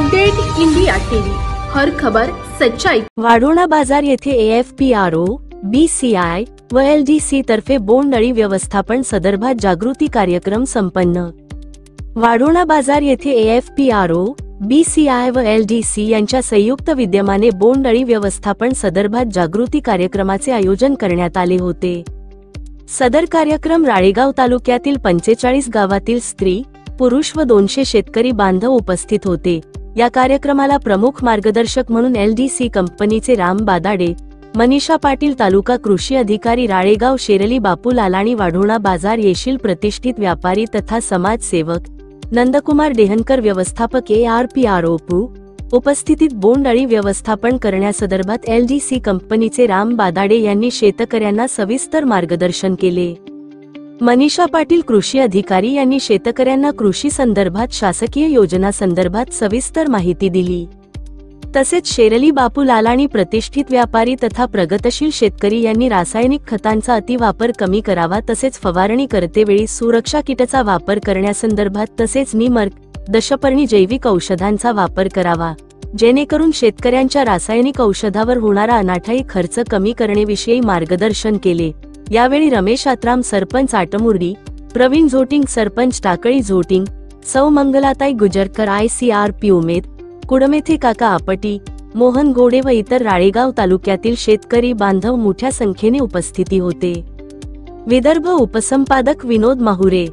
Update India TV, हर खबर सच्चाई। वाढोणा बाजार येथे AFPRO, BCI व LDC तर्फे बोंडअळी व्यवस्थापन संदर्भात जागृती कार्यक्रम संपन्न। वाढोणा बाजार येथे AFPRO, BCI व LDC यांच्या संयुक्त विद्यमाने बोंडअळी व्यवस्थापन संदर्भात जागृती कार्यक्रमाचे आयोजन करण्यात आले होते। सदर कार्यक्रम राळेगाव तालुक्यातील 45 गावातील स्त्री, पुरुष व 200 शेतकरी बांधव उपस्थित होते। या कार्यक्रमाला प्रमुख मार्गदर्शक म्हणून LDC कंपनीचे राम बादाडे, मनीषा पाटील, तालुका कृषी अधिकारी राळेगाव, शेरली बापू लालाणी, वाढोणा बाजार येशील प्रतिष्ठित व्यापारी तथा समाजसेवक नंदकुमार डेहनकर, व्यवस्थापक ARPRO उपस्थितीत बोंडअळी व्यवस्थापन करण्यासंदर्भात LDC कंपनीचे राम बादाडे यांनी शेतकऱ्यांना सविस्तर मार्गदर्शन केले। मनीषा पाटील, कृषी अधिकारी, यांनी शेतकऱ्यांना कृषी संदर्भात शासकीय योजना संदर्भात सविस्तर माहिती दिली। तसेच शेरली बापू लालाणी, प्रतिष्ठित व्यापारी तथा प्रगतशील शेतकरी, यांनी रासायनिक खतांचा अतिवापर कमी करावा, तसेच फवारणी करतेवेळी सुरक्षा किटचा वापर करण्यासंदर्भात तसेच निमर्क, दशपर्णी जैविक औषधांचा वापर करावा, जेणेकरून शेतकऱ्यांच्या रासायनिक औषधावर होणारा अनाठायी खर्च कमी करण्याविषयी मार्गदर्शन केले। यावेळी रमेश आत्राम, सरपंच आटमुर्डी, प्रवीण झोटिंग, सरपंच टाकळी झोटिंग, सौ मंगलाताई गुजरकर, ICRP उमेद कुडमेथे, काका आपटी, मोहन घोडे व इतर राळेगाव तालुक्यातील शेतकरी बांधव मोठ्या संख्येने उपस्थिती होते। विदर्भ उपसंपादक विनोद माहुरे।